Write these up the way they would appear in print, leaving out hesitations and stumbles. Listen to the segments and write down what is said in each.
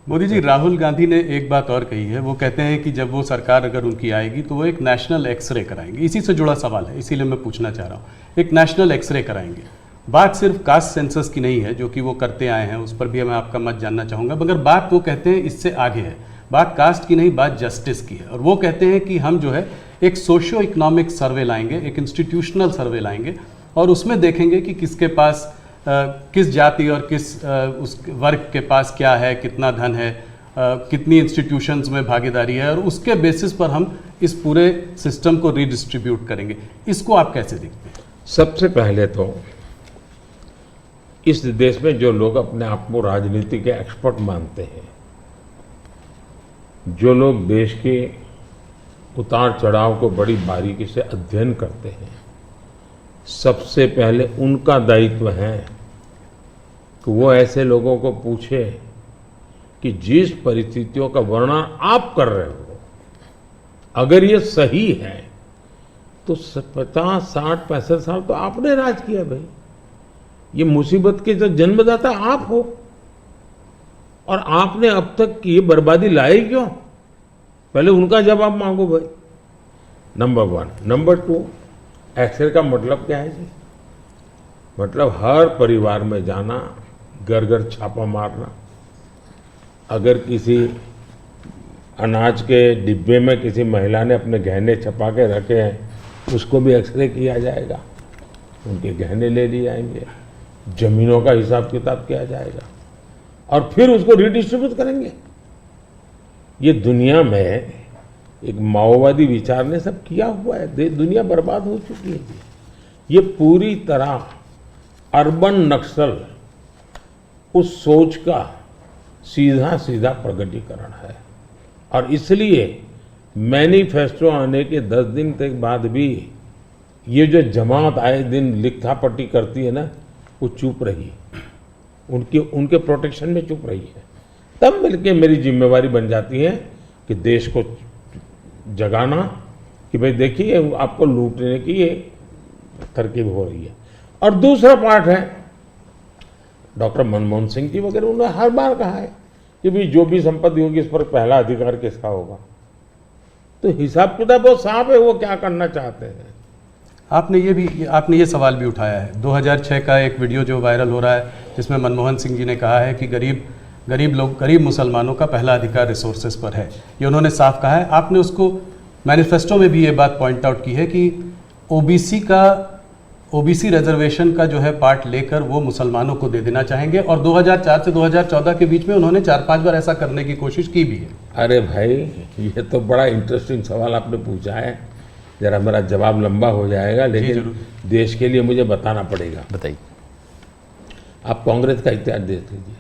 मोदी जी, राहुल गांधी ने एक बात और कही है। वो कहते हैं कि जब वो सरकार अगर उनकी आएगी तो वो एक नेशनल एक्सरे कराएंगे। इसी से जुड़ा सवाल है, इसीलिए मैं पूछना चाह रहा हूँ। एक नेशनल एक्सरे कराएंगे। बात सिर्फ कास्ट सेंसस की नहीं है जो कि वो करते आए हैं, उस पर भी मैं आपका मत जानना चाहूँगा, मगर बात वो कहते हैं इससे आगे है। बात कास्ट की नहीं, बात जस्टिस की है। और वो कहते हैं कि हम जो है एक सोशियो इकोनॉमिक सर्वे लाएंगे, एक इंस्टीट्यूशनल सर्वे लाएंगे और उसमें देखेंगे कि किसके पास किस जाति और किस उस वर्ग के पास क्या है, कितना धन है, कितनी इंस्टीट्यूशंस में भागीदारी है, और उसके बेसिस पर हम इस पूरे सिस्टम को रीडिस्ट्रीब्यूट करेंगे। इसको आप कैसे देखते हैं? सबसे पहले तो इस देश में जो लोग अपने आप को राजनीति के एक्सपर्ट मानते हैं, जो लोग देश के उतार चढ़ाव को बड़ी बारीकी से अध्ययन करते हैं, सबसे पहले उनका दायित्व है कि वो ऐसे लोगों को पूछे कि जिस परिस्थितियों का वर्णन आप कर रहे हो, अगर ये सही है तो 50, 60, 65 साल तो आपने राज किया भाई। ये मुसीबत के जो जन्मदाता आप हो, और आपने अब तक ये बर्बादी लाई क्यों? पहले उनका जवाब मांगो भाई। नंबर 1। नंबर 2, एक्सरे का मतलब क्या है जी? मतलब हर परिवार में जाना, घर घर छापा मारना। अगर किसी अनाज के डिब्बे में किसी महिला ने अपने गहने छपा के रखे हैं, उसको भी एक्सरे किया जाएगा, उनके गहने ले लिए जाएंगे, जमीनों का हिसाब किताब किया जाएगा और फिर उसको रिडिस्ट्रीब्यूट करेंगे। ये दुनिया में एक माओवादी विचार ने सब किया हुआ है। दुनिया बर्बाद हो चुकी है। ये पूरी तरह अर्बन नक्सल उस सोच का सीधा सीधा प्रगटीकरण है। और इसलिए मैनिफेस्टो आने के 10 दिन तक बाद भी ये जो जमात आए दिन लिखापट्टी करती है ना, वो चुप रही, उनके प्रोटेक्शन में चुप रही है। तब मिलके मेरी जिम्मेवारी बन जाती है कि देश को जगाना कि भाई देखिए आपको लूटने की ये तरकीब हो रही है। और दूसरा पार्ट है, डॉक्टर मनमोहन सिंह जी वगैरह, उन्होंने हर बार कहा है कि भाई जो भी संपत्ति होगी इस पर पहला अधिकार किसका होगा। तो हिसाब किताब बहुत साफ है, वो क्या करना चाहते हैं। आपने ये सवाल भी उठाया है। 2006 का एक वीडियो जो वायरल हो रहा है, जिसमें मनमोहन सिंह जी ने कहा है कि गरीब मुसलमानों का पहला अधिकार रिसोर्सेज पर है। ये उन्होंने साफ कहा है। आपने उसको मैनिफेस्टो में भी ये बात पॉइंट आउट की है कि ओबीसी रिजर्वेशन का जो है पार्ट लेकर वो मुसलमानों को दे देना चाहेंगे। और 2004 से 2014 के बीच में उन्होंने 4-5 बार ऐसा करने की कोशिश की भी है। अरे भाई, ये तो बड़ा इंटरेस्टिंग सवाल आपने पूछा है। जरा मेरा जवाब लंबा हो जाएगा, लेकिन देश के लिए मुझे बताना पड़ेगा। बताइए। आप कांग्रेस का इतिहास देख लीजिए।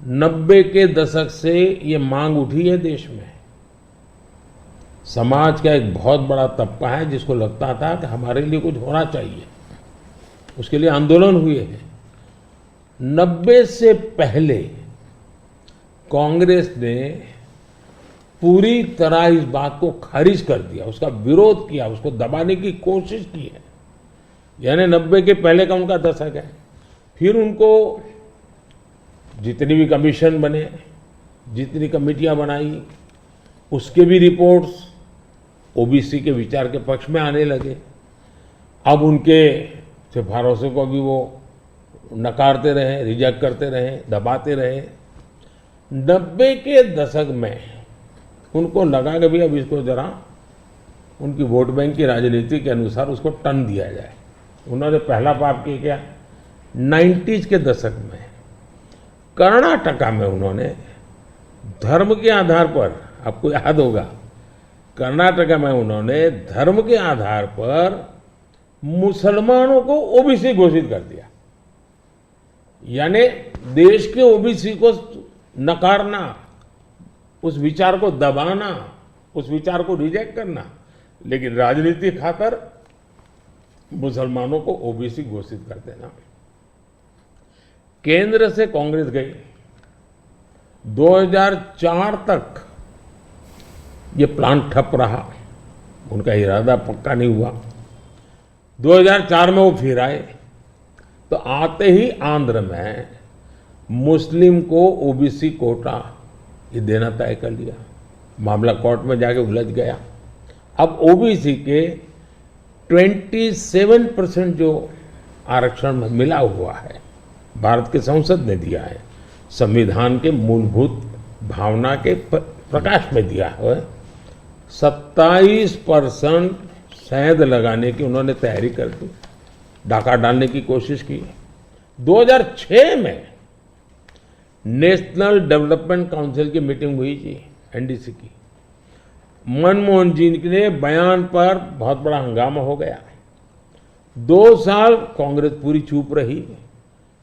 90 के दशक से ये मांग उठी है देश में। समाज का एक बहुत बड़ा तबका है जिसको लगता था कि हमारे लिए कुछ होना चाहिए, उसके लिए आंदोलन हुए हैं। 90 से पहले कांग्रेस ने पूरी तरह इस बात को खारिज कर दिया, उसका विरोध किया, उसको दबाने की कोशिश की है। यानी 90 के पहले का उनका दशक है। फिर उनको जितनी भी कमीशन बने, जितनी कमेटियां बनाई, उसके भी रिपोर्ट्स ओबीसी के विचार के पक्ष में आने लगे। अब उनके सिफारिशों को भी वो नकारते रहे, रिजेक्ट करते रहे, दबाते रहे। 90 के दशक में उनको लगा कि भाई अब इसको जरा उनकी वोट बैंक की राजनीति के अनुसार उसको टर्न दिया जाए। उन्होंने पहला पाप किया क्या? 90s के दशक में कर्नाटका में उन्होंने धर्म के आधार पर, आपको याद होगा, कर्नाटका में उन्होंने धर्म के आधार पर मुसलमानों को ओबीसी घोषित कर दिया। यानी देश के ओबीसी को नकारना, उस विचार को दबाना, उस विचार को रिजेक्ट करना, लेकिन राजनीति खातर मुसलमानों को ओबीसी घोषित कर देना। केंद्र से कांग्रेस गई, 2004 तक ये प्लान ठप रहा, उनका इरादा पक्का नहीं हुआ। 2004 में वो फिर आए, तो आते ही आंध्र में मुस्लिम को ओबीसी कोटा ये देना तय कर लिया। मामला कोर्ट में जाके उलझ गया। अब ओबीसी के 27% जो आरक्षण में मिला हुआ है, भारत की संसद ने दिया है, संविधान के मूलभूत भावना के प्रकाश में दिया है। 27% शहद लगाने की उन्होंने तैयारी कर दी, डाका डालने की कोशिश की। 2006 में नेशनल डेवलपमेंट काउंसिल की मीटिंग हुई थी, एनडीसी की। मनमोहन जी के बयान पर बहुत बड़ा हंगामा हो गया। 2 साल कांग्रेस पूरी चुप रही।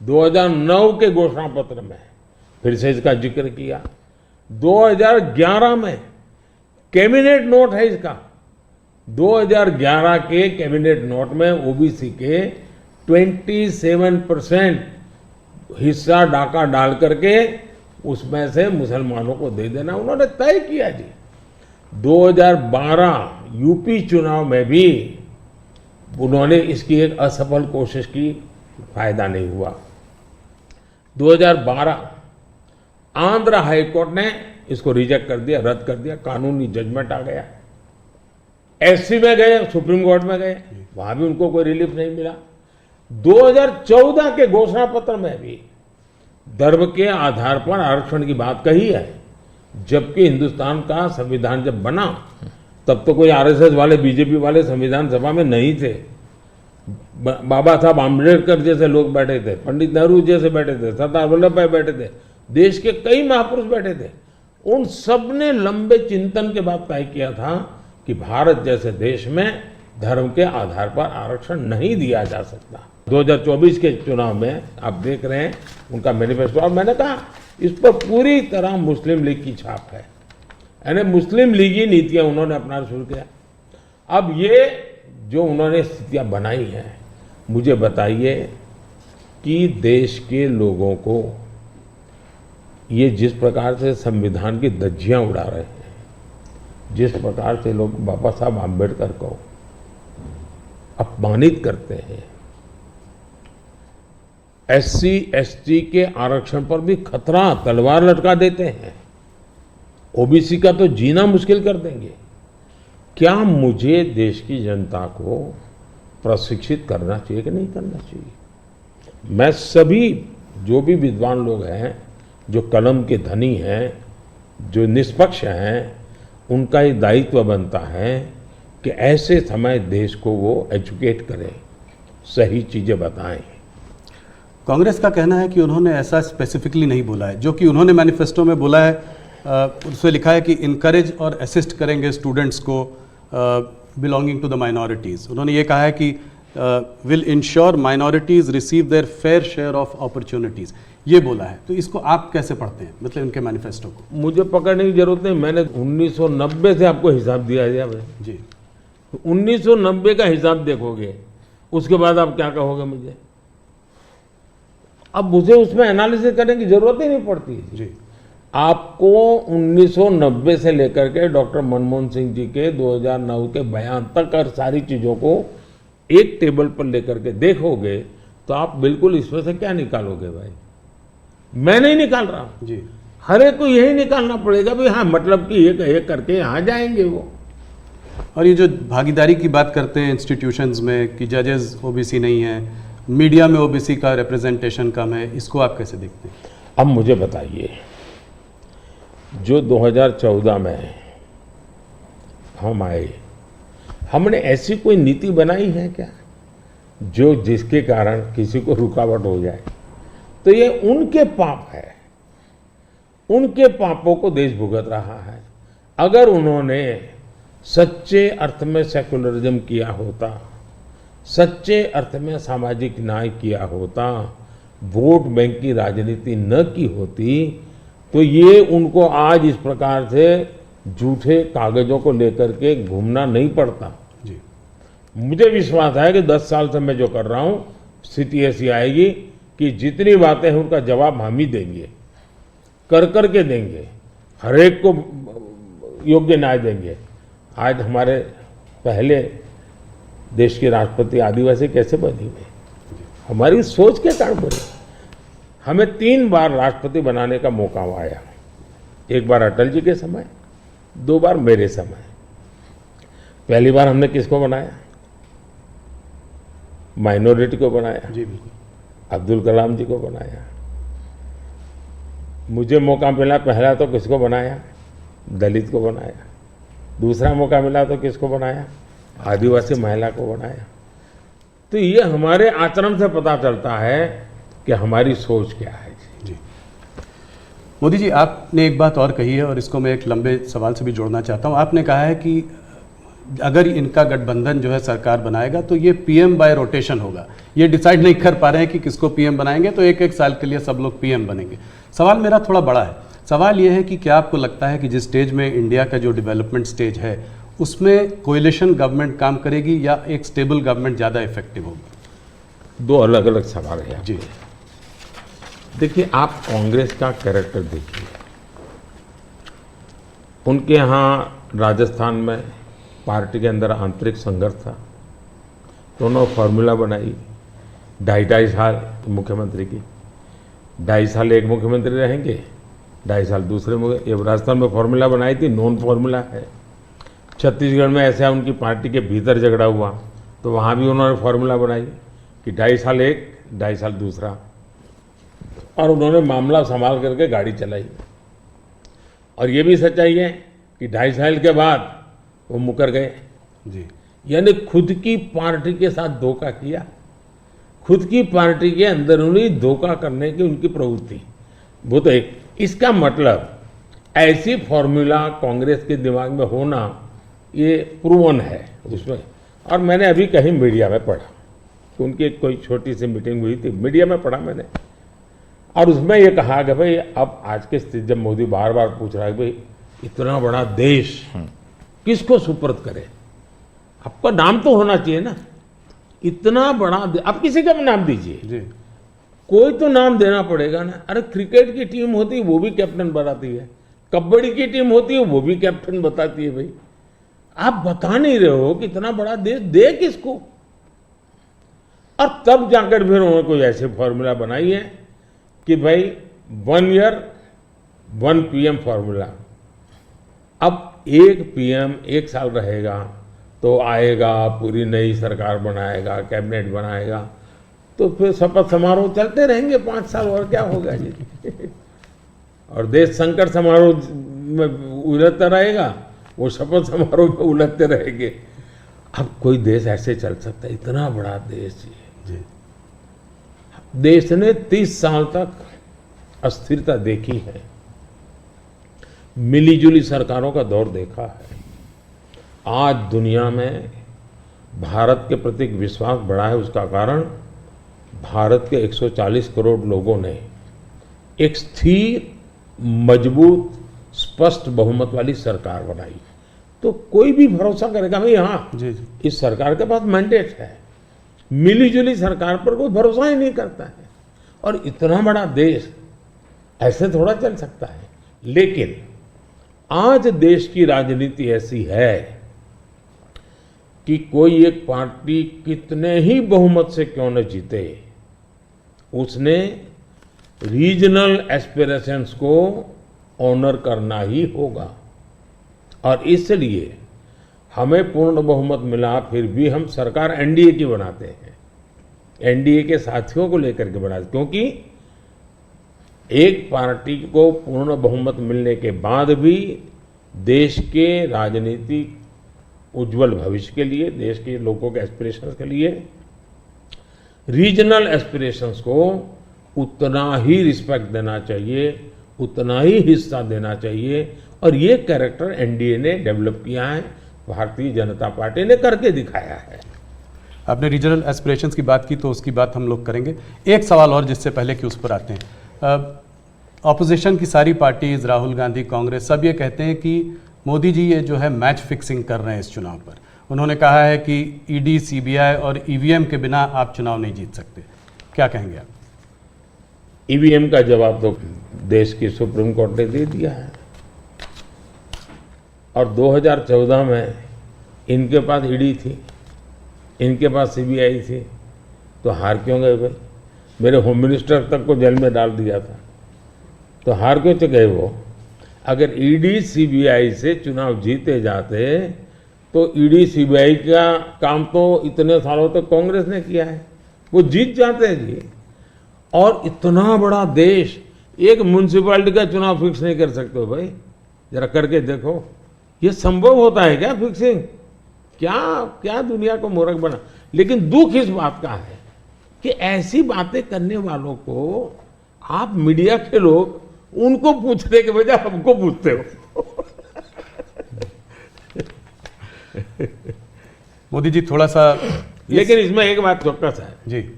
2009 के घोषणा पत्र में फिर से इसका जिक्र किया। 2011 में कैबिनेट नोट है इसका। 2011 के कैबिनेट नोट में ओबीसी के 27% हिस्सा डाका डाल करके उसमें से मुसलमानों को दे देना उन्होंने तय किया जी। 2012 यूपी चुनाव में भी उन्होंने इसकी एक असफल कोशिश की, फायदा नहीं हुआ। 2012 आंध्र हाईकोर्ट ने इसको रिजेक्ट कर दिया, रद्द कर दिया, कानूनी जजमेंट आ गया। एससी में गए, सुप्रीम कोर्ट में गए, वहां भी उनको कोई रिलीफ नहीं मिला। 2014 के घोषणा पत्र में भी धर्म के आधार पर आरक्षण की बात कही है, जबकि हिंदुस्तान का संविधान जब बना तब तो कोई आरएसएस वाले, बीजेपी वाले संविधान सभा में नहीं थे। बाबा साहब आम्बेडकर जैसे लोग बैठे थे, पंडित नेहरू जैसे बैठे थे, सरदार वल्लभ भाई बैठे थे, देश के कई महापुरुष बैठे थे। उन सब ने लंबे चिंतन के बाद तय किया था कि भारत जैसे देश में धर्म के आधार पर आरक्षण नहीं दिया जा सकता। 2024 के चुनाव में आप देख रहे हैं उनका मैनिफेस्टो, और मैंने कहा इस पर पूरी तरह मुस्लिम लीग की छाप है, यानी मुस्लिम लीगी नीतियां उन्होंने अपनाना शुरू किया। अब ये जो उन्होंने स्थितियां बनाई हैं, मुझे बताइए कि देश के लोगों को ये जिस प्रकार से संविधान की धज्जियां उड़ा रहे हैं, जिस प्रकार से लोग बाबा साहब आम्बेडकर को अपमानित करते हैं, एससी एसटी के आरक्षण पर भी खतरा, तलवार लटका देते हैं, ओबीसी का तो जीना मुश्किल कर देंगे। क्या मुझे देश की जनता को प्रशिक्षित करना चाहिए कि नहीं करना चाहिए? मैं सभी जो भी विद्वान लोग हैं, जो कलम के धनी हैं, जो निष्पक्ष हैं, उनका ये दायित्व बनता है कि ऐसे समय देश को वो एजुकेट करें, सही चीजें बताएं। कांग्रेस का कहना है कि उन्होंने ऐसा स्पेसिफिकली नहीं बोला है, जो कि उन्होंने मैनिफेस्टो में बोला है, उसमें लिखा है कि इनकरेज और असिस्ट करेंगे स्टूडेंट्स को बिलोंगिंग टू द माइनॉरिटीज़। उन्होंने ये कहा है कि will ensure minorities receive there fair share of opportunities, ये बोला है। तो इसको आप कैसे पढ़ते हैं, मतलब इनके मैनिफेस्टो को? मुझे पकड़ने की जरूरत नहीं, मैंने 1990 से आपको हिसाब दिया है जी। 1990 का हिसाब देखोगे, उसके बाद आप क्या कहोगे मुझे? अब मुझे उसमें एनालिसिस करने की जरूरत ही नहीं पड़ती जी। आपको 1990 से लेकर के डॉक्टर मनमोहन सिंह जी के 2009 के बयान तक और सारी चीजों को एक टेबल पर लेकर के देखोगे तो आप बिल्कुल इसमें से क्या निकालोगे भाई? मैं नहीं निकाल रहा हूं जी। हर एक को यही निकालना पड़ेगा भाई। हाँ, मतलब कि एक करके यहां जाएंगे वो। और ये जो भागीदारी की बात करते हैं इंस्टीट्यूशंस में कि जजेस ओबीसी नहीं है, मीडिया में ओबीसी का रिप्रेजेंटेशन कम है, इसको आप कैसे देखते हैं? अब मुझे बताइए, जो 2014 में हम आए, हमने ऐसी कोई नीति बनाई है क्या जो जिसके कारण किसी को रुकावट हो जाए? तो ये उनके पाप है, उनके पापों को देश भुगत रहा है। अगर उन्होंने सच्चे अर्थ में सेकुलरिज्म किया होता, सच्चे अर्थ में सामाजिक न्याय किया होता, वोट बैंक की राजनीति न की होती, तो ये उनको आज इस प्रकार से झूठे कागजों को लेकर के घूमना नहीं पड़ता। जी। मुझे विश्वास है कि 10 साल से मैं जो कर रहा हूं, स्थिति ऐसी आएगी कि जितनी बातें हैं उनका जवाब हम ही देंगे, कर के देंगे, हर एक को योग्य न्याय देंगे। आज हमारे पहले देश के राष्ट्रपति आदिवासी कैसे बने हुए? हमारी सोच के कारण बने। हमें 3 बार राष्ट्रपति बनाने का मौका आया। एक बार अटल जी के समय, 2 बार मेरे समय। पहली बार हमने किसको बनाया? माइनॉरिटी को बनाया, जी बिल्कुल। अब्दुल कलाम जी को बनाया। मुझे मौका मिला पहला तो किसको बनाया? दलित को बनाया। दूसरा मौका मिला तो किसको बनाया? आदिवासी महिला को बनाया। तो ये हमारे आचरण से पता चलता है कि हमारी सोच क्या है। जी मोदी जी, आपने एक बात और कही है और इसको मैं एक लंबे सवाल से भी जोड़ना चाहता हूँ। आपने कहा है कि अगर इनका गठबंधन जो है सरकार बनाएगा तो ये पीएम बाय रोटेशन होगा। ये डिसाइड नहीं कर पा रहे हैं कि किसको पीएम बनाएंगे, तो एक एक साल के लिए सब लोग पीएम बनेंगे। सवाल मेरा थोड़ा बड़ा है। सवाल ये है कि क्या आपको लगता है कि जिस स्टेज में इंडिया का जो डेवलपमेंट स्टेज है उसमें कोएलिशन गवर्नमेंट काम करेगी या एक स्टेबल गवर्नमेंट ज़्यादा इफेक्टिव होगी? 2 अलग अलग सवाल है। जी देखिए, आप कांग्रेस का कैरेक्टर देखिए। उनके यहाँ राजस्थान में पार्टी के अंदर आंतरिक संघर्ष था, तो उन्होंने फॉर्मूला बनाई 2.5 साल मुख्यमंत्री की। 2.5 साल एक मुख्यमंत्री रहेंगे, 2.5 साल दूसरे ये राजस्थान में फॉर्मूला बनाई थी, नॉन फॉर्मूला है। छत्तीसगढ़ में ऐसा उनकी पार्टी के भीतर झगड़ा हुआ तो वहाँ भी उन्होंने फॉर्मूला बनाई कि 2.5 साल एक, 2.5 साल दूसरा, और उन्होंने मामला संभाल करके गाड़ी चलाई। और ये भी सच्चाई है कि 2.5 साल के बाद वो मुकर गए। जी, यानी खुद की पार्टी के साथ धोखा किया, खुद की पार्टी के अंदरूनी धोखा करने की उनकी प्रवृत्ति, वो तो एक। इसका मतलब ऐसी फॉर्मूला कांग्रेस के दिमाग में होना ये प्रूवन है उसमें। और मैंने अभी कहीं मीडिया में पढ़ा कि उनकी कोई छोटी सी मीटिंग हुई थी, मीडिया में पढ़ा मैंने, और उसमें ये कहा कि भाई अब आज के स्थिति जब मोदी बार बार पूछ रहा है कि भाई इतना बड़ा देश किसको सुपुर्द करे, आपका नाम तो होना चाहिए ना। इतना बड़ा आप किसी का भी नाम दीजिए, जी, कोई तो नाम देना पड़ेगा ना। अरे क्रिकेट की टीम होती है वो भी कैप्टन बताती है, कबड्डी की टीम होती है वो भी कैप्टन बताती है। भाई आप बता नहीं रहे हो कि इतना बड़ा देश दे किसको। और तब जाकर फिर उन्होंने कोई ऐसे फॉर्मूला बनाई है कि भाई 1 ईयर 1 पीएम फॉर्मूला। अब एक पीएम 1 साल रहेगा तो आएगा, पूरी नई सरकार बनाएगा, कैबिनेट बनाएगा, तो फिर शपथ समारोह चलते रहेंगे 5 साल, और क्या होगा जी। और देश संकट समारोह में उलझता रहेगा, वो शपथ समारोह में उलझते रहेंगे। अब कोई देश ऐसे चल सकता है? इतना बड़ा देश जी, देश ने 30 साल तक अस्थिरता देखी है, मिलीजुली सरकारों का दौर देखा है। आज दुनिया में भारत के प्रति विश्वास बढ़ा है। उसका कारण भारत के 140 करोड़ लोगों ने एक स्थिर, मजबूत, स्पष्ट बहुमत वाली सरकार बनाई। तो कोई भी भरोसा करेगा भाई हाँ जी, जी, इस सरकार के पास मैंडेट है। मिलीजुली सरकार पर कोई भरोसा ही नहीं करता है। और इतना बड़ा देश ऐसे थोड़ा चल सकता है। लेकिन आज देश की राजनीति ऐसी है कि कोई एक पार्टी कितने ही बहुमत से क्यों न जीते, उसने रीजनल एस्पिरेशंस को ऑनर करना ही होगा। और इसलिए हमें पूर्ण बहुमत मिला, फिर भी हम सरकार एनडीए की बनाते हैं, एनडीए के साथियों को लेकर के बनाते, क्योंकि एक पार्टी को पूर्ण बहुमत मिलने के बाद भी देश के राजनीतिक उज्जवल भविष्य के लिए, देश के लोगों के एस्पिरेशंस के लिए, रीजनल एस्पिरेशंस को उतना ही रिस्पेक्ट देना चाहिए, उतना ही हिस्सा देना चाहिए। और ये कैरेक्टर एनडीए ने डेवलप किया है, भारतीय जनता पार्टी ने करके दिखाया है। आपने रीजनल एस्पिरेशंस की बात की तो उसकी बात हम लोग करेंगे। एक सवाल और जिससे पहले कि उस पर आते हैं, ऑपोजिशन की सारी पार्टीज, राहुल गांधी, कांग्रेस, सब ये कहते हैं कि मोदी जी ये जो है मैच फिक्सिंग कर रहे हैं इस चुनाव पर। उन्होंने कहा है कि ईडी, सीबीआई और ईवीएम के बिना आप चुनाव नहीं जीत सकते। क्या कहेंगे आप? ईवीएम का जवाब तो देश की सुप्रीम कोर्ट ने दे दिया है। और 2014 में इनके पास ईडी थी, इनके पास सीबीआई थी, तो हार क्यों गए भाई? मेरे होम मिनिस्टर तक को जेल में डाल दिया था। तो हार क्यों तो गए वो? अगर ईडी सीबीआई से चुनाव जीते जाते तो ईडी सीबीआई का काम तो इतने सालों तक कांग्रेस ने किया है, वो जीत जाते हैं जी। और इतना बड़ा देश एक म्यूनसिपैलिटी का चुनाव फिक्स नहीं कर सकते हो भाई, जरा करके देखो। ये संभव होता है क्या फिक्सिंग? क्या क्या दुनिया को मूर्ख बना। लेकिन दुख इस बात का है कि ऐसी बातें करने वालों को आप मीडिया के लोग उनको पूछने के बजाय हमको पूछते हो। मोदी जी थोड़ा सा लेकिन इसमें एक बात चौकस है जी,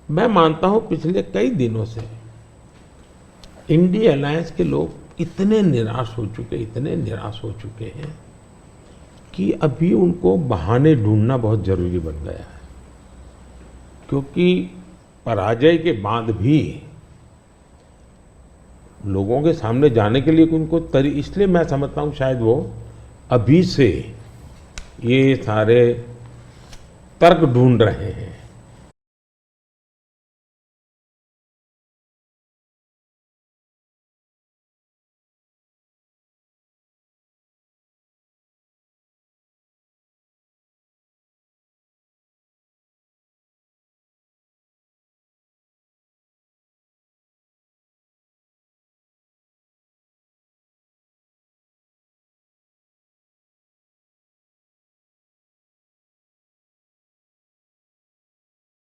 मैं मानता हूं पिछले कई दिनों से इंडिया अलायंस के लोग इतने निराश हो चुके हैं कि अभी उनको बहाने ढूंढना बहुत जरूरी बन गया है। क्योंकि पराजय के बाद भी लोगों के सामने जाने के लिए उनको इसलिए मैं समझता हूं शायद वो अभी से ये सारे तर्क ढूंढ रहे हैं